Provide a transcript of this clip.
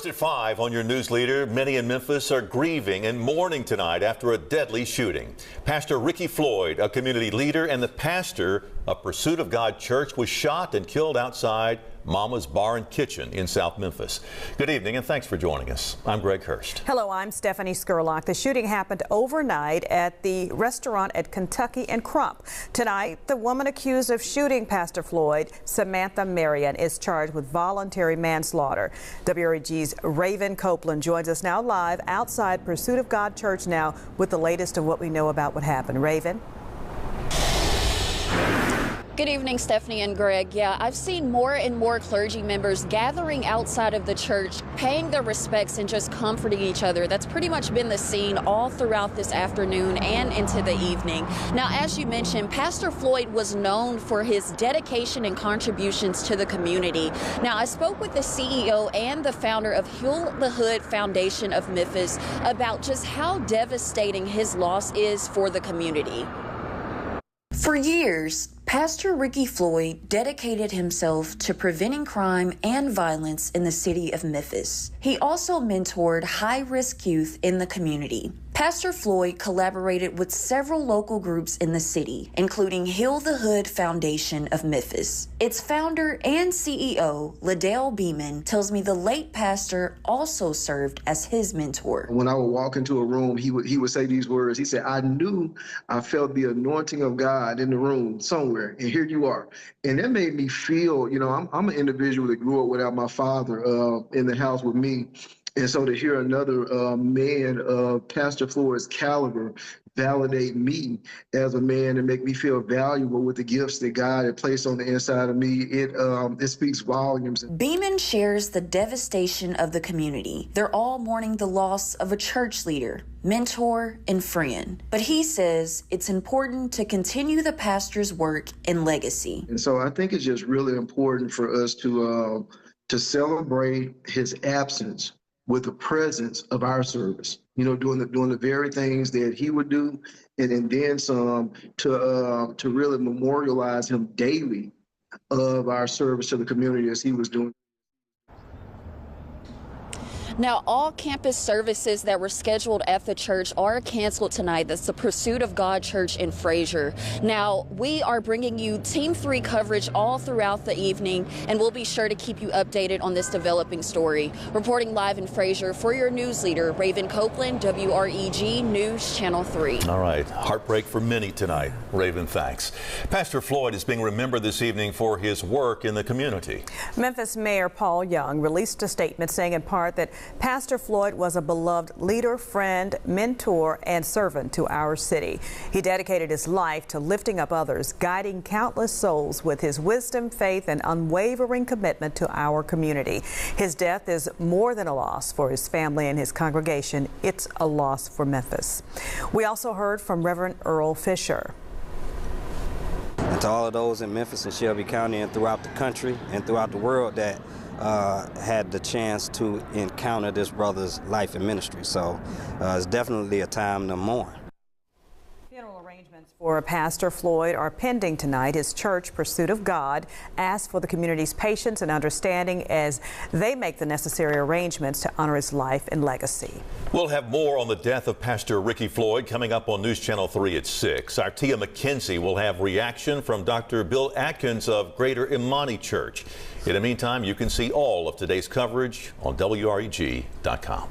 First at 5 on your news leader, many in Memphis are grieving and mourning tonight after a deadly shooting. Pastor Ricky Floyd, a community leader and the pastor of Pursuit of God Church, was shot and killed outside Mama's Bar and Kitchen in South Memphis. Good evening and thanks for joining us. I'm Greg Hurst. Hello, I'm Stephanie Skurlock. The shooting happened overnight at the restaurant at Kentucky and Crump. Tonight, the woman accused of shooting Pastor Floyd, Samantha Marion, is charged with voluntary manslaughter. WREG's Raven Copeland joins us now live outside Pursuit of God Church now with the latest of what we know about what happened. Raven? Good evening, Stephanie and Greg. Yeah, I've seen more and more clergy members gathering outside of the church, paying their respects and just comforting each other. That's pretty much been the scene all throughout this afternoon and into the evening. Now, as you mentioned, Pastor Floyd was known for his dedication and contributions to the community. Now, I spoke with the CEO and the founder of Heal the Hood Foundation of Memphis about just how devastating his loss is for the community. For years, Pastor Ricky Floyd dedicated himself to preventing crime and violence in the city of Memphis. He also mentored high-risk youth in the community. Pastor Floyd collaborated with several local groups in the city, including Heal the Hood Foundation of Memphis. Its founder and CEO, Liddell Beeman, tells me the late pastor also served as his mentor. When I would walk into a room, he would say these words. He said, I felt the anointing of God in the room somewhere, and here you are. And that made me feel, I'm an individual that grew up without my father in the house with me. And so to hear another man of Pastor Floyd's caliber validate me as a man and make me feel valuable with the gifts that God had placed on the inside of me, it speaks volumes. Beeman shares the devastation of the community. They're all mourning the loss of a church leader, mentor, and friend. But he says it's important to continue the pastor's work and legacy. And so I think it's just really important for us to celebrate his absence with the presence of our service, doing the very things that he would do, and then some to really memorialize him daily of our service to the community as he was doing. Now, all campus services that were scheduled at the church are canceled tonight. That's the Pursuit of God Church in Fraser. Now, we are bringing you Team 3 coverage all throughout the evening, and we'll be sure to keep you updated on this developing story. Reporting live in Fraser for your news leader, Raven Copeland, WREG News Channel 3. All right. Heartbreak for many tonight. Raven, thanks. Pastor Floyd is being remembered this evening for his work in the community. Memphis Mayor Paul Young released a statement saying in part that Pastor Floyd was a beloved leader, friend, mentor, and servant to our city. He dedicated his life to lifting up others, guiding countless souls with his wisdom, faith, and unwavering commitment to our community. His death is more than a loss for his family and his congregation. It's a loss for Memphis. We also heard from Reverend Earl Fisher. And to all of those in Memphis and Shelby County and throughout the country and throughout the world that had the chance to encounter this brother's life and ministry. So it's definitely a time to mourn. Funeral arrangements for Pastor Floyd are pending tonight. His church, Pursuit of God, asked for the community's patience and understanding as they make the necessary arrangements to honor his life and legacy. We'll have more on the death of Pastor Ricky Floyd coming up on News Channel 3 at 6. Our Tia McKenzie will have reaction from Dr. Bill Atkins of Greater Imani Church. In the meantime, you can see all of today's coverage on WREG.com.